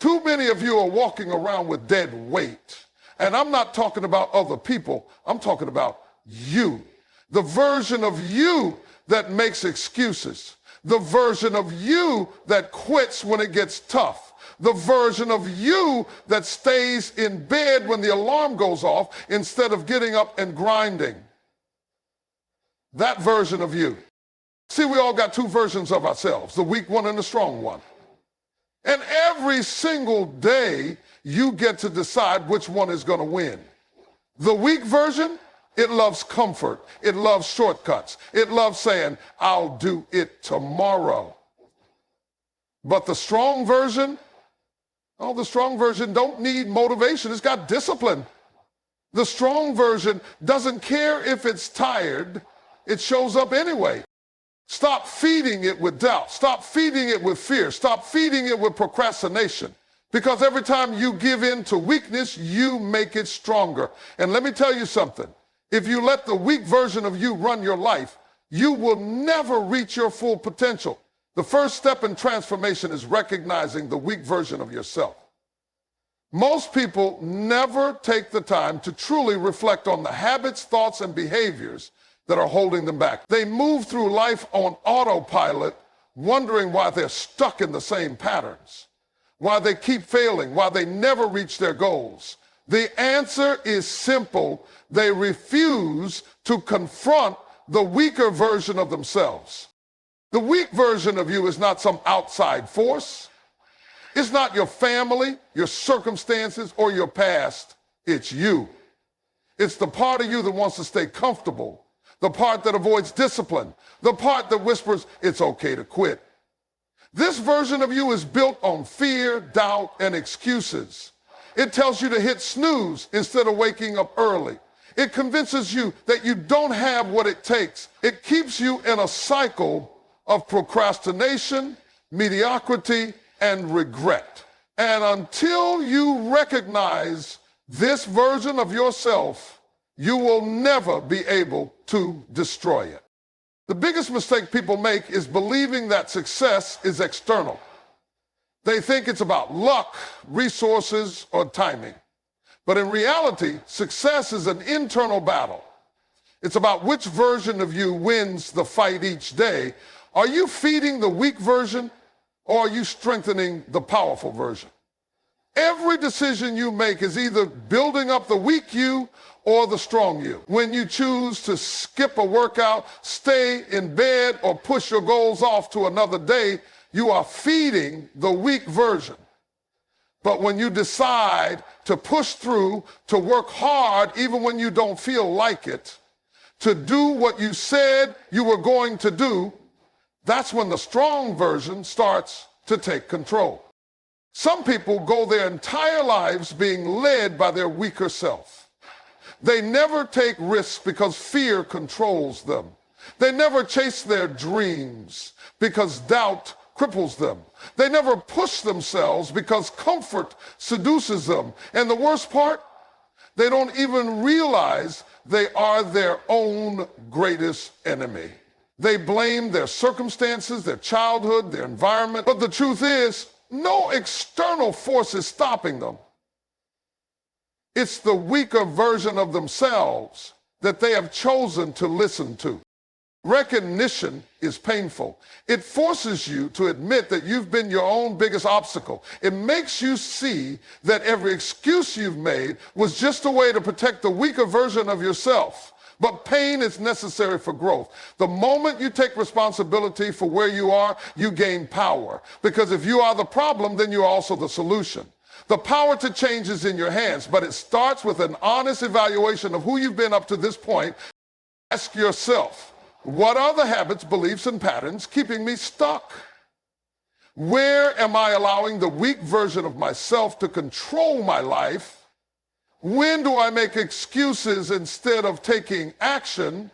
Too many of you are walking around with dead weight. And I'm not talking about other people. I'm talking about you. The version of you that makes excuses. The version of you that quits when it gets tough. The version of you that stays in bed when the alarm goes off instead of getting up and grinding. That version of you. See, we all got two versions of ourselves, the weak one and the strong one. And every single day, you get to decide which one is going to win. The weak version, it loves comfort. It loves shortcuts. It loves saying, I'll do it tomorrow. But the strong version, the strong version don't need motivation. It's got discipline. The strong version doesn't care if it's tired. It shows up anyway. Stop feeding it with doubt. Stop feeding it with fear. Stop feeding it with procrastination. Because every time you give in to weakness, you make it stronger. And let me tell you something. If you let the weak version of you run your life, you will never reach your full potential. The first step in transformation is recognizing the weak version of yourself. Most people never take the time to truly reflect on the habits, thoughts, and behaviors that are holding them back. They move through life on autopilot, wondering why they're stuck in the same patterns, why they keep failing, why they never reach their goals. The answer is simple. They refuse to confront the weaker version of themselves. The weak version of you is not some outside force. It's not your family, your circumstances, or your past. It's you. It's the part of you that wants to stay comfortable, the part that avoids discipline, the part that whispers, it's okay to quit. This version of you is built on fear, doubt, and excuses. It tells you to hit snooze instead of waking up early. It convinces you that you don't have what it takes. It keeps you in a cycle of procrastination, mediocrity, and regret. And until you recognize this version of yourself, you will never be able to destroy it. The biggest mistake people make is believing that success is external. They think it's about luck, resources, or timing. But in reality, success is an internal battle. It's about which version of you wins the fight each day. Are you feeding the weak version, or are you strengthening the powerful version? Every decision you make is either building up the weak you or the strong you. When you choose to skip a workout, stay in bed, or push your goals off to another day, you are feeding the weak version. But when you decide to push through, to work hard even when you don't feel like it, to do what you said you were going to do, that's when the strong version starts to take control. Some people go their entire lives being led by their weaker self. They never take risks because fear controls them. They never chase their dreams because doubt cripples them. They never push themselves because comfort seduces them. And the worst part, they don't even realize they are their own greatest enemy. They blame their circumstances, their childhood, their environment. But the truth is, no external force is stopping them. It's the weaker version of themselves that they have chosen to listen to. Recognition is painful. It forces you to admit that you've been your own biggest obstacle. It makes you see that every excuse you've made was just a way to protect the weaker version of yourself. But pain is necessary for growth. The moment you take responsibility for where you are, you gain power. Because if you are the problem, then you're also the solution. The power to change is in your hands, but it starts with an honest evaluation of who you've been up to this point. Ask yourself, what are the habits, beliefs, and patterns keeping me stuck? Where am I allowing the weak version of myself to control my life? When do I make excuses instead of taking action?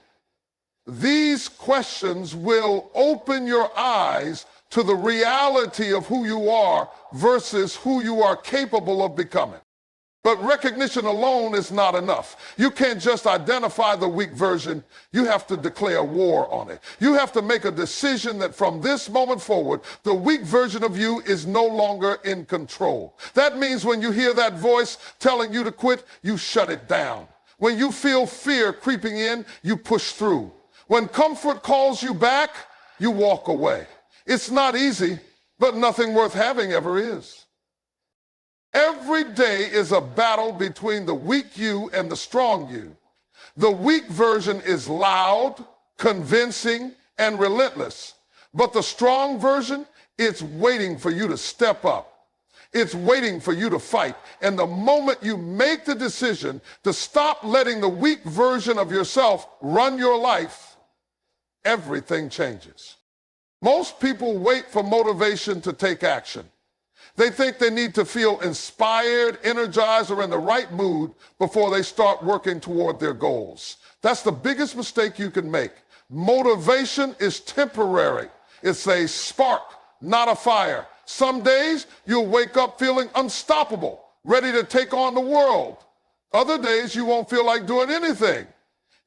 These questions will open your eyes to the reality of who you are versus who you are capable of becoming. But recognition alone is not enough. You can't just identify the weak version. You have to declare war on it. You have to make a decision that from this moment forward, the weak version of you is no longer in control. That means when you hear that voice telling you to quit, you shut it down. When you feel fear creeping in, you push through. When comfort calls you back, you walk away. It's not easy, but nothing worth having ever is. Every day is a battle between the weak you and the strong you. The weak version is loud, convincing, and relentless. But the strong version, it's waiting for you to step up. It's waiting for you to fight. And the moment you make the decision to stop letting the weak version of yourself run your life, everything changes. Most people wait for motivation to take action. They think they need to feel inspired, energized, or in the right mood before they start working toward their goals. That's the biggest mistake you can make. Motivation is temporary. It's a spark, not a fire. Some days you'll wake up feeling unstoppable, ready to take on the world. Other days you won't feel like doing anything.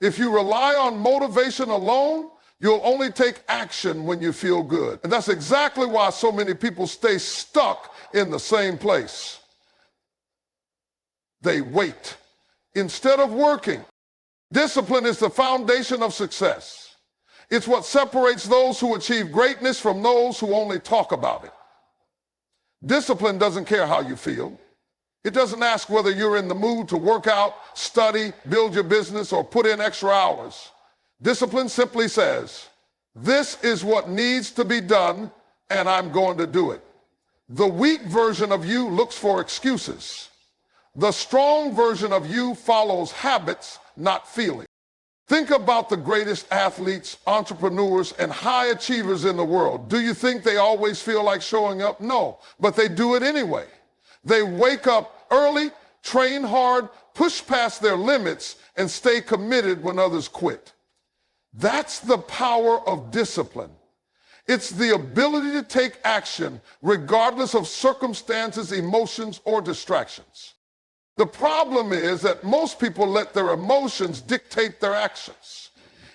If you rely on motivation alone, you'll only take action when you feel good. And that's exactly why so many people stay stuck in the same place. They wait instead of working. Discipline is the foundation of success. It's what separates those who achieve greatness from those who only talk about it. Discipline doesn't care how you feel. It doesn't ask whether you're in the mood to work out, study, build your business, or put in extra hours. Discipline simply says, this is what needs to be done, and I'm going to do it. The weak version of you looks for excuses. The strong version of you follows habits, not feelings. Think about the greatest athletes, entrepreneurs, and high achievers in the world. Do you think they always feel like showing up? No, but they do it anyway. They wake up early, train hard, push past their limits, and stay committed when others quit. That's the power of discipline. It's the ability to take action regardless of circumstances, emotions, or distractions. The problem is that most people let their emotions dictate their actions.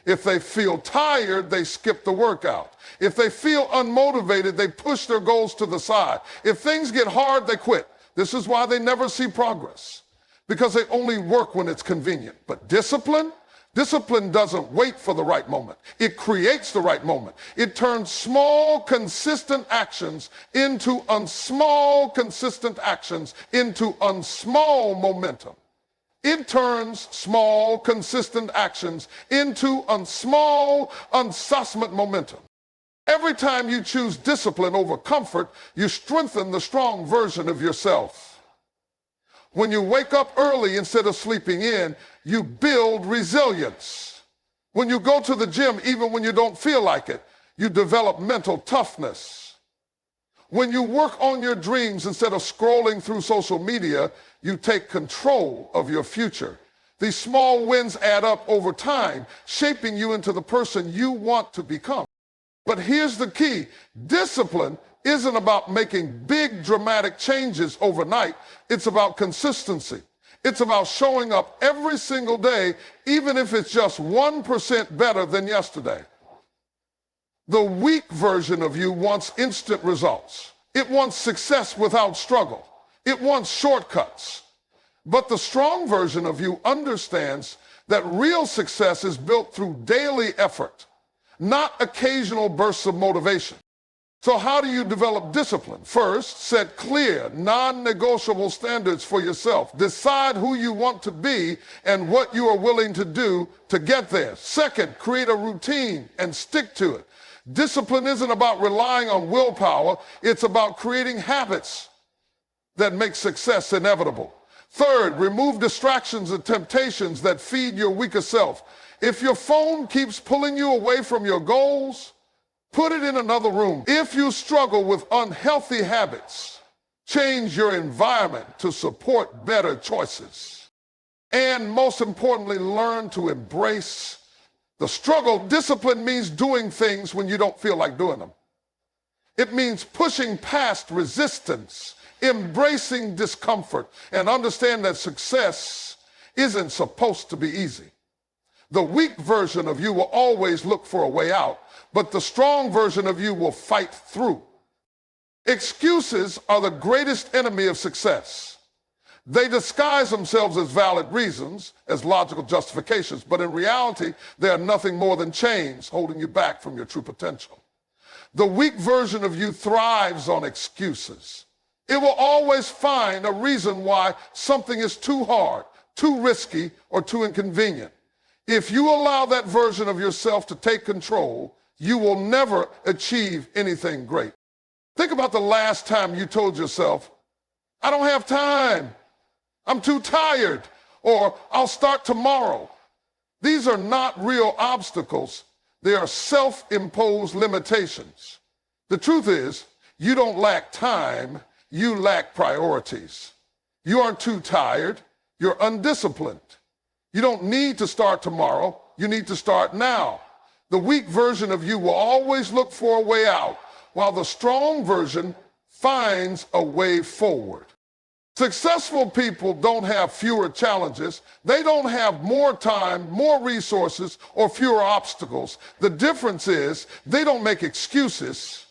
If they feel tired, they skip the workout. If they feel unmotivated, they push their goals to the side. If things get hard, they quit. This is why they never see progress, because they only work when it's convenient. But discipline doesn't wait for the right moment. It creates the right moment. It turns small, consistent actions into unsmall, consistent actions into unsmall momentum. It turns small, consistent actions into unsmall, unsustment momentum. Every time you choose discipline over comfort, you strengthen the strong version of yourself. When you wake up early instead of sleeping in, you build resilience. When you go to the gym, even when you don't feel like it, you develop mental toughness. When you work on your dreams instead of scrolling through social media, you take control of your future. These small wins add up over time, shaping you into the person you want to become. But here's the key. Discipline isn't about making big dramatic changes overnight. It's about consistency. It's about showing up every single day, even if it's just 1% better than yesterday. The weak version of you wants instant results. It wants success without struggle. It wants shortcuts. But the strong version of you understands that real success is built through daily effort, not occasional bursts of motivation. So how do you develop discipline? First, set clear, non-negotiable standards for yourself. Decide who you want to be and what you are willing to do to get there. Second, create a routine and stick to it. Discipline isn't about relying on willpower. It's about creating habits that make success inevitable. Third, remove distractions and temptations that feed your weaker self. If your phone keeps pulling you away from your goals, put it in another room. If you struggle with unhealthy habits, change your environment to support better choices. And most importantly, learn to embrace the struggle. Discipline means doing things when you don't feel like doing them. It means pushing past resistance embracing discomfort, and understand that success isn't supposed to be easy. The weak version of you will always look for a way out, but the strong version of you will fight through. Excuses are the greatest enemy of success. They disguise themselves as valid reasons, as logical justifications, but in reality, they are nothing more than chains holding you back from your true potential. The weak version of you thrives on excuses. It will always find a reason why something is too hard, too risky, or too inconvenient. If you allow that version of yourself to take control, you will never achieve anything great. Think about the last time you told yourself, I don't have time, I'm too tired, or I'll start tomorrow. These are not real obstacles. They are self-imposed limitations. The truth is, you don't lack time, you lack priorities. You aren't too tired, you're undisciplined. You don't need to start tomorrow, you need to start now. The weak version of you will always look for a way out, while the strong version finds a way forward. Successful people don't have fewer challenges. They don't have more time, more resources, or fewer obstacles. The difference is they don't make excuses.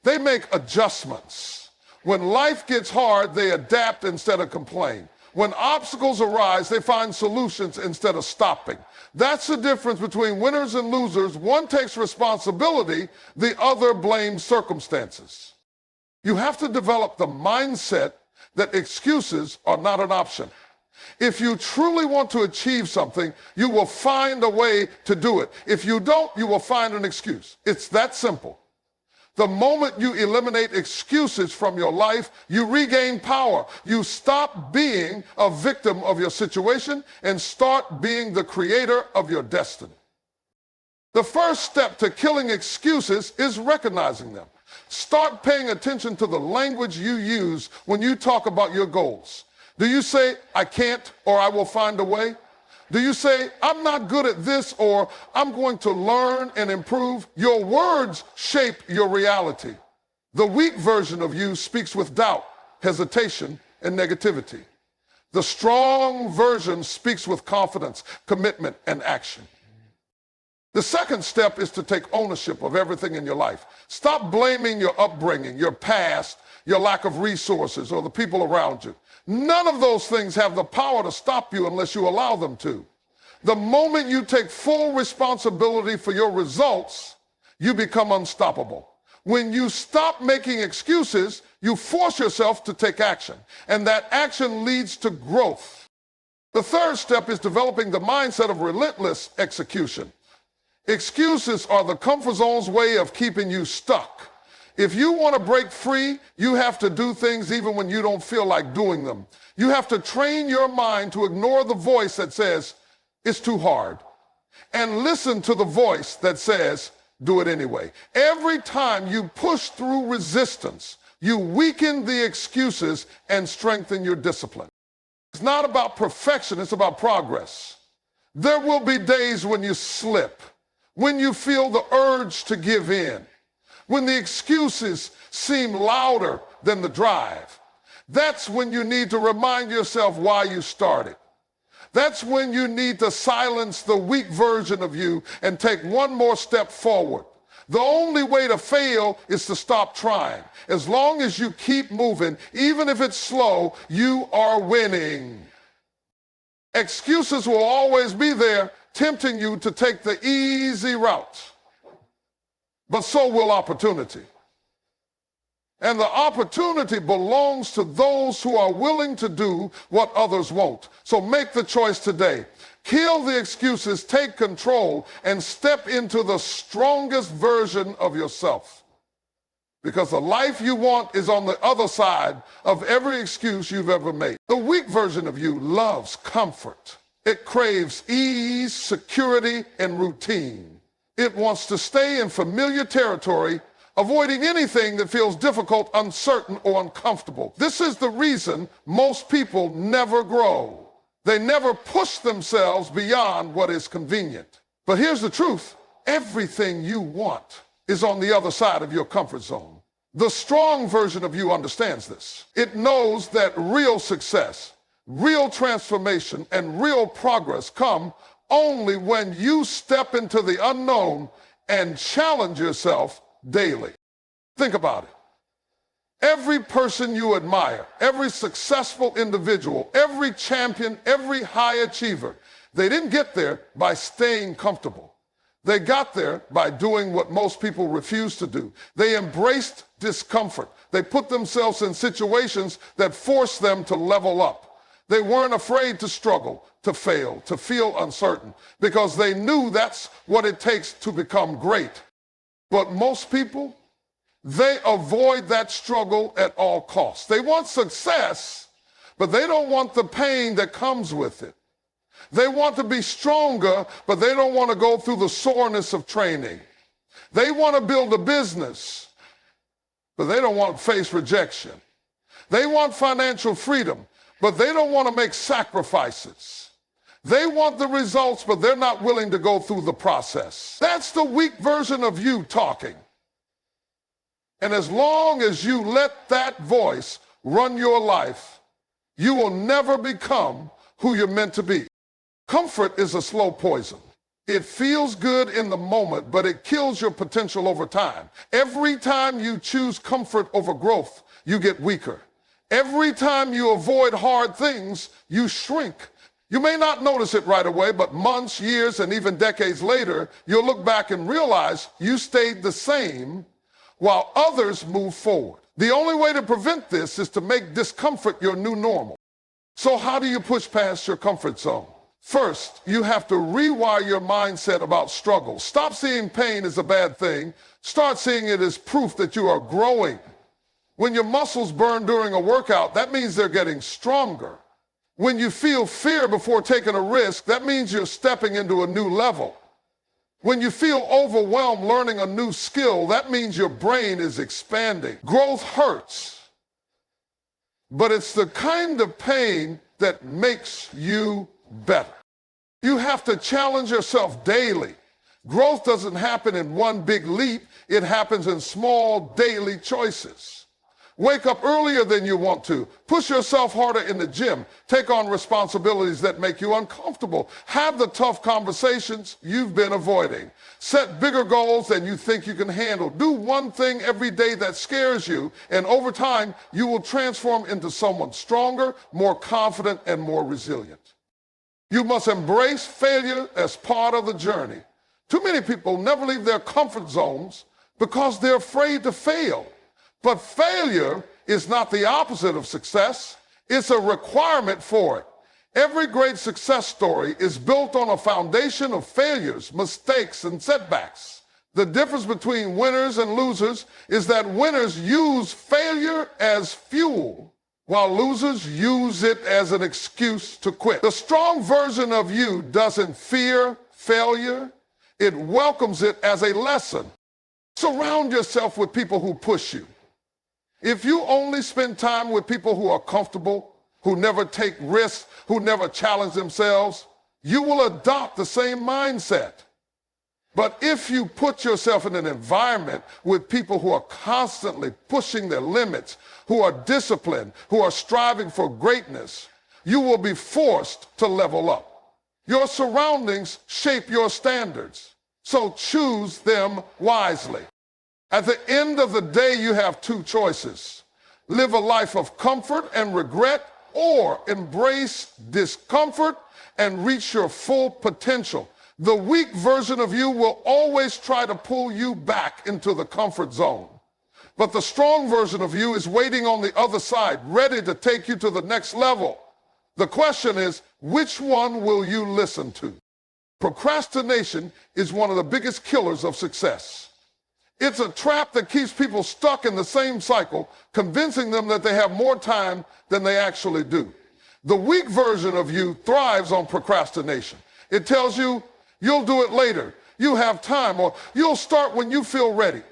They make adjustments. When life gets hard, they adapt instead of complain. When obstacles arise, they find solutions instead of stopping. That's the difference between winners and losers. One takes responsibility, the other blames circumstances. You have to develop the mindset that excuses are not an option. If you truly want to achieve something, you will find a way to do it. If you don't, you will find an excuse. It's that simple. The moment you eliminate excuses from your life, you regain power. You stop being a victim of your situation and start being the creator of your destiny. The first step to killing excuses is recognizing them. Start paying attention to the language you use when you talk about your goals. Do you say, I can't, or I will find a way? Do you say, I'm not good at this, or I'm going to learn and improve? Your words shape your reality. The weak version of you speaks with doubt, hesitation, and negativity. The strong version speaks with confidence, commitment, and action. The second step is to take ownership of everything in your life. Stop blaming your upbringing, your past, your lack of resources, or the people around you. None of those things have the power to stop you unless you allow them to. The moment you take full responsibility for your results, you become unstoppable. When you stop making excuses, you force yourself to take action, and that action leads to growth. The third step is developing the mindset of relentless execution. Excuses are the comfort zone's way of keeping you stuck. If you want to break free, you have to do things even when you don't feel like doing them. You have to train your mind to ignore the voice that says, it's too hard, and listen to the voice that says, do it anyway. Every time you push through resistance, you weaken the excuses and strengthen your discipline. It's not about perfection, it's about progress. There will be days when you slip, when you feel the urge to give in, when the excuses seem louder than the drive. That's when you need to remind yourself why you started. That's when you need to silence the weak version of you and take one more step forward. The only way to fail is to stop trying. As long as you keep moving, even if it's slow, you are winning. Excuses will always be there, tempting you to take the easy route. But so will opportunity. And the opportunity belongs to those who are willing to do what others won't. So make the choice today. Kill the excuses, take control, and step into the strongest version of yourself. Because the life you want is on the other side of every excuse you've ever made. The weak version of you loves comfort. It craves ease, security, and routine. It wants to stay in familiar territory, avoiding anything that feels difficult, uncertain, or uncomfortable. This is the reason most people never grow. They never push themselves beyond what is convenient. But here's the truth. Everything you want is on the other side of your comfort zone. The strong version of you understands this. It knows that real success, real transformation, and real progress come only when you step into the unknown and challenge yourself daily. Think about it. Every person you admire, every successful individual, every champion, every high achiever, they didn't get there by staying comfortable. They got there by doing what most people refuse to do. They embraced discomfort. They put themselves in situations that forced them to level up. They weren't afraid to struggle, to fail, to feel uncertain, because they knew that's what it takes to become great. But most people, they avoid that struggle at all costs. They want success, but they don't want the pain that comes with it. They want to be stronger, but they don't want to go through the soreness of training. They want to build a business, but they don't want to face rejection. They want financial freedom, but they don't want to make sacrifices. They want the results, but they're not willing to go through the process. That's the weak version of you talking. And as long as you let that voice run your life, you will never become who you're meant to be. Comfort is a slow poison. It feels good in the moment, but it kills your potential over time. Every time you choose comfort over growth, you get weaker. Every time you avoid hard things, you shrink. You may not notice it right away, but months, years, and even decades later, you'll look back and realize you stayed the same while others move forward. The only way to prevent this is to make discomfort your new normal. So how do you push past your comfort zone? First, you have to rewire your mindset about struggle. Stop seeing pain as a bad thing. Start seeing it as proof that you are growing. When your muscles burn during a workout, that means they're getting stronger. When you feel fear before taking a risk, that means you're stepping into a new level. When you feel overwhelmed learning a new skill, that means your brain is expanding. Growth hurts, but it's the kind of pain that makes you better. You have to challenge yourself daily. Growth doesn't happen in one big leap. It happens in small daily choices. Wake up earlier than you want to. Push yourself harder in the gym. Take on responsibilities that make you uncomfortable. Have the tough conversations you've been avoiding. Set bigger goals than you think you can handle. Do one thing every day that scares you, and over time, you will transform into someone stronger, more confident, and more resilient. You must embrace failure as part of the journey. Too many people never leave their comfort zones because they're afraid to fail. But failure is not the opposite of success. It's a requirement for it. Every great success story is built on a foundation of failures, mistakes, and setbacks. The difference between winners and losers is that winners use failure as fuel, while losers use it as an excuse to quit. The strong version of you doesn't fear failure. It welcomes it as a lesson. Surround yourself with people who push you. If you only spend time with people who are comfortable, who never take risks, who never challenge themselves, you will adopt the same mindset. But if you put yourself in an environment with people who are constantly pushing their limits, who are disciplined, who are striving for greatness, you will be forced to level up. Your surroundings shape your standards, so choose them wisely. At the end of the day, you have two choices. Live a life of comfort and regret, or embrace discomfort and reach your full potential. The weak version of you will always try to pull you back into the comfort zone. But the strong version of you is waiting on the other side, ready to take you to the next level. The question is, which one will you listen to? Procrastination is one of the biggest killers of success. It's a trap that keeps people stuck in the same cycle, convincing them that they have more time than they actually do. The weak version of you thrives on procrastination. It tells you, you'll do it later, you have time, or you'll start when you feel ready.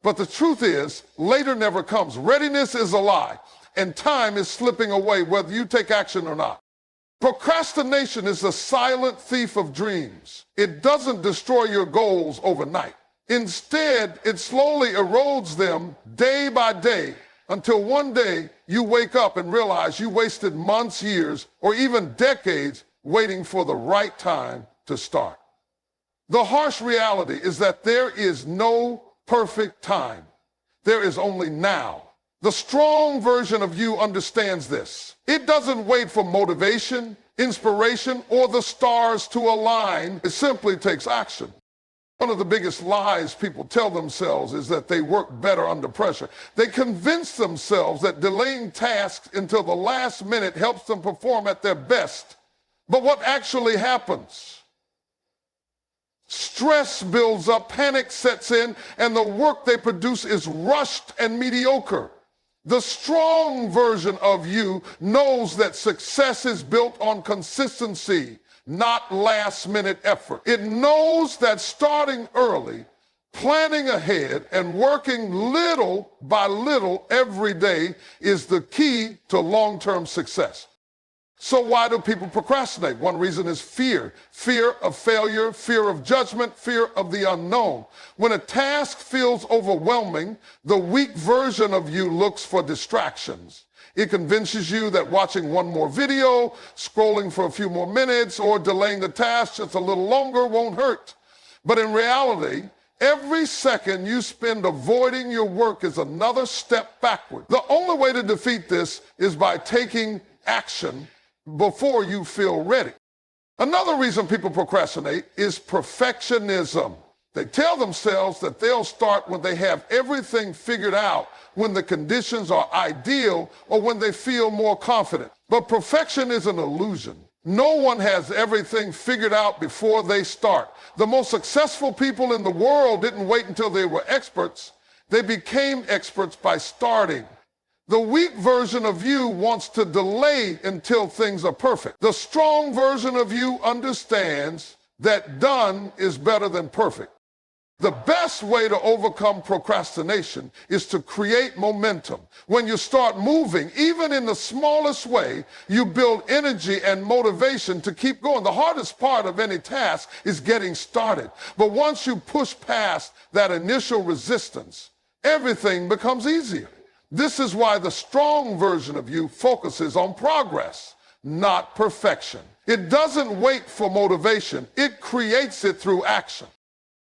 But the truth is, later never comes. Readiness is a lie, and time is slipping away whether you take action or not. Procrastination is the silent thief of dreams. It doesn't destroy your goals overnight, Instead, it slowly erodes them day by day until one day you wake up and realize you wasted months, years, or even decades waiting for the right time to start. The harsh reality is that there is no perfect time. There is only now. The strong version of you understands this. It doesn't wait for motivation, inspiration, or the stars to align. It simply takes action. One of the biggest lies people tell themselves is that they work better under pressure. They convince themselves that delaying tasks until the last minute helps them perform at their best. But what actually happens? Stress builds up, panic sets in, and the work they produce is rushed and mediocre. The strong version of you knows that success is built on consistency, not last-minute effort. It knows that starting early, planning ahead, and working little by little every day is the key to long-term success. So why do people procrastinate? One reason is fear. Fear of failure, fear of judgment, fear of the unknown. When a task feels overwhelming, the weak version of you looks for distractions. It convinces you that watching one more video, scrolling for a few more minutes, or delaying the task just a little longer won't hurt. But in reality, every second you spend avoiding your work is another step backward. The only way to defeat this is by taking action before you feel ready. Another reason people procrastinate is perfectionism. They tell themselves that they'll start when they have everything figured out, when the conditions are ideal, or when they feel more confident. But perfection is an illusion. No one has everything figured out before they start. The most successful people in the world didn't wait until they were experts. They became experts by starting. The weak version of you wants to delay until things are perfect. The strong version of you understands that done is better than perfect. The best way to overcome procrastination is to create momentum. When you start moving, even in the smallest way, you build energy and motivation to keep going. The hardest part of any task is getting started. But once you push past that initial resistance, everything becomes easier. This is why the strong version of you focuses on progress, not perfection. It doesn't wait for motivation. It creates it through action.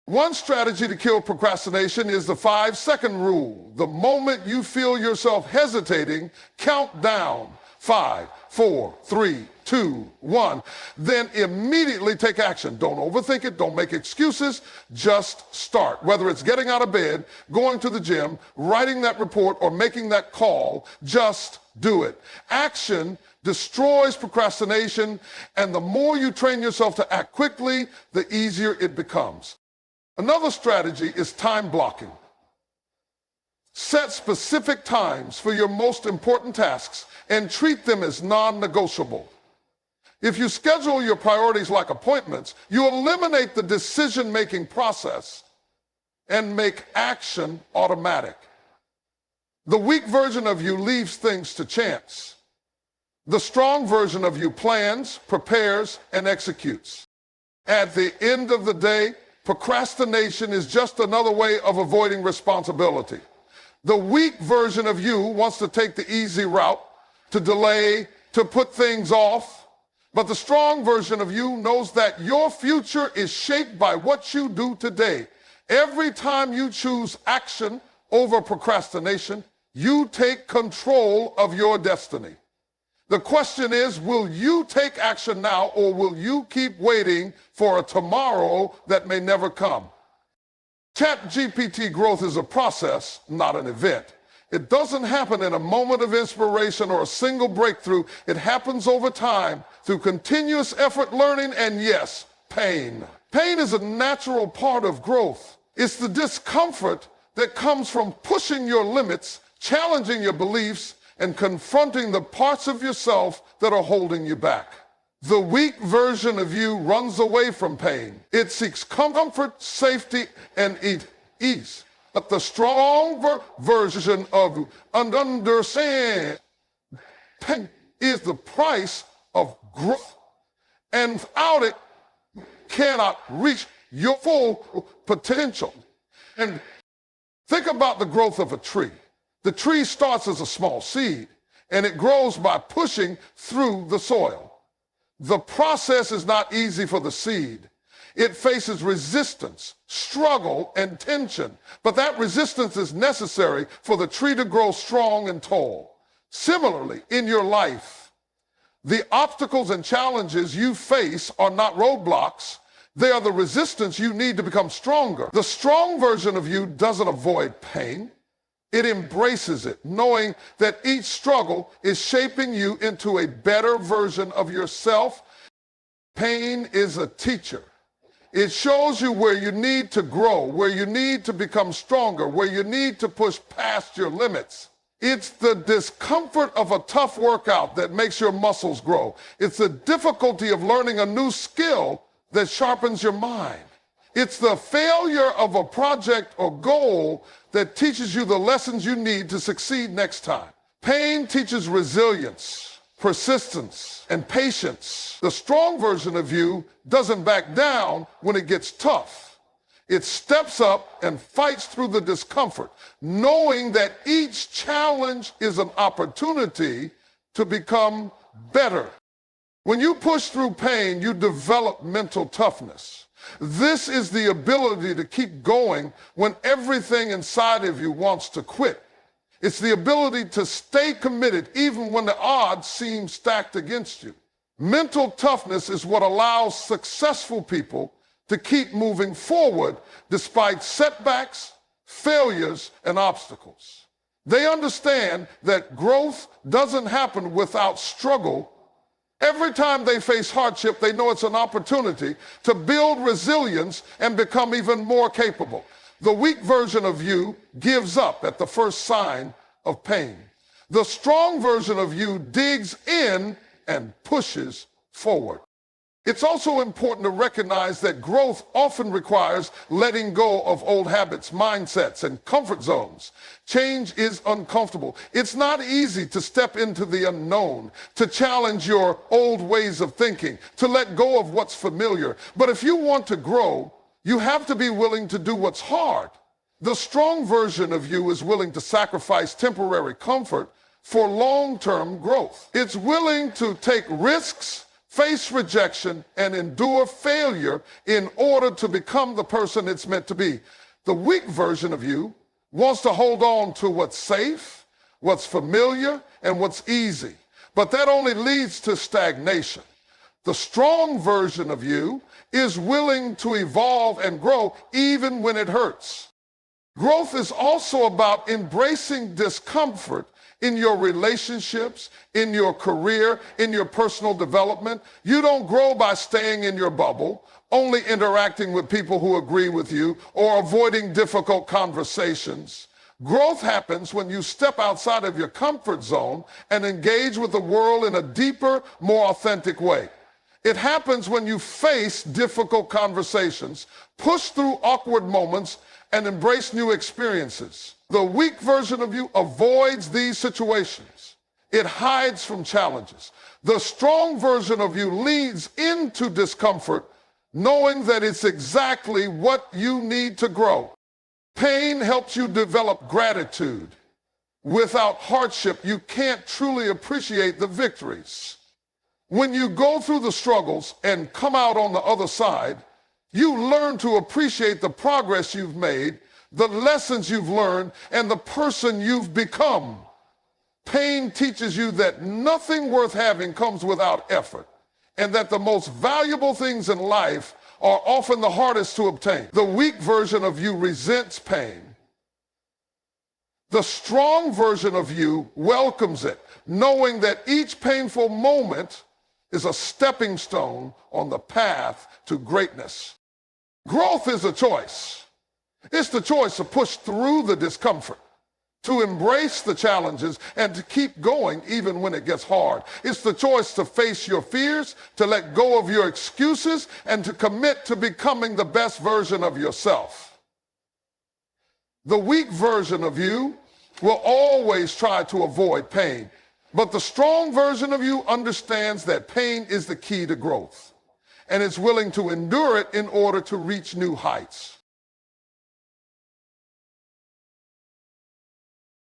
One strategy to kill procrastination is the 5-second rule. The moment you feel yourself hesitating, count down. 5, 4, 3, 2, 1. Then immediately take action. Don't overthink it. Don't make excuses. Just start. Whether it's getting out of bed, going to the gym, writing that report, or making that call, just do it. Action destroys procrastination, and the more you train yourself to act quickly, the easier it becomes. Another strategy is time blocking. Set specific times for your most important tasks and treat them as non-negotiable. If you schedule your priorities like appointments, you eliminate the decision-making process and make action automatic. The weak version of you leaves things to chance. The strong version of you plans, prepares, and executes. At the end of the day, procrastination is just another way of avoiding responsibility. The weak version of you wants to take the easy route, to delay, to put things off. But the strong version of you knows that your future is shaped by what you do today. Every time you choose action over procrastination, you take control of your destiny. The question is, will you take action now, or will you keep waiting for a tomorrow that may never come? ChatGPT growth is a process, not an event. It doesn't happen in a moment of inspiration or a single breakthrough. It happens over time through continuous effort, learning, and yes, pain. Pain is a natural part of growth. It's the discomfort that comes from pushing your limits, challenging your beliefs, and confronting the parts of yourself that are holding you back. The weak version of you runs away from pain. It seeks comfort, safety, and ease. But the strong version of you understands pain is the price of growth, and without it, you cannot reach your full potential. And think about the growth of a tree. The tree starts as a small seed, and it grows by pushing through the soil. The process is not easy for the seed. It faces resistance, struggle, and tension, but that resistance is necessary for the tree to grow strong and tall. Similarly, in your life, the obstacles and challenges you face are not roadblocks. They are the resistance you need to become stronger. The strong version of you doesn't avoid pain. It embraces it, knowing that each struggle is shaping you into a better version of yourself. Pain is a teacher. It shows you where you need to grow, where you need to become stronger, where you need to push past your limits. It's the discomfort of a tough workout that makes your muscles grow. It's the difficulty of learning a new skill that sharpens your mind. It's the failure of a project or goal that teaches you the lessons you need to succeed next time. Pain teaches resilience, persistence, and patience. The strong version of you doesn't back down when it gets tough. It steps up and fights through the discomfort, knowing that each challenge is an opportunity to become better. When you push through pain, you develop mental toughness. This is the ability to keep going when everything inside of you wants to quit. It's the ability to stay committed even when the odds seem stacked against you. Mental toughness is what allows successful people to keep moving forward despite setbacks, failures, and obstacles. They understand that growth doesn't happen without struggle. Every time they face hardship, they know it's an opportunity to build resilience and become even more capable. The weak version of you gives up at the first sign of pain. The strong version of you digs in and pushes forward. It's also important to recognize that growth often requires letting go of old habits, mindsets, and comfort zones. Change is uncomfortable. It's not easy to step into the unknown, to challenge your old ways of thinking, to let go of what's familiar. But if you want to grow, you have to be willing to do what's hard. The strong version of you is willing to sacrifice temporary comfort for long-term growth. It's willing to take risks, face rejection, and endure failure in order to become the person it's meant to be. The weak version of you wants to hold on to what's safe, what's familiar, and what's easy. But that only leads to stagnation. The strong version of you is willing to evolve and grow even when it hurts. Growth is also about embracing discomfort in your relationships, in your career, in your personal development. You don't grow by staying in your bubble, only interacting with people who agree with you, or avoiding difficult conversations. Growth happens when you step outside of your comfort zone and engage with the world in a deeper, more authentic way. It happens when you face difficult conversations, push through awkward moments, and embrace new experiences. The weak version of you avoids these situations. It hides from challenges. The strong version of you leans into discomfort, knowing that it's exactly what you need to grow. Pain helps you develop gratitude. Without hardship, you can't truly appreciate the victories. When you go through the struggles and come out on the other side, you learn to appreciate the progress you've made, the lessons you've learned, and the person you've become. Pain teaches you that nothing worth having comes without effort, and that the most valuable things in life are often the hardest to obtain. The weak version of you resents pain. The strong version of you welcomes it, knowing that each painful moment is a stepping stone on the path to greatness. Growth is a choice. It's the choice to push through the discomfort, to embrace the challenges, and to keep going even when it gets hard. It's the choice to face your fears, to let go of your excuses, and to commit to becoming the best version of yourself. The weak version of you will always try to avoid pain, but the strong version of you understands that pain is the key to growth, and is willing to endure it in order to reach new heights.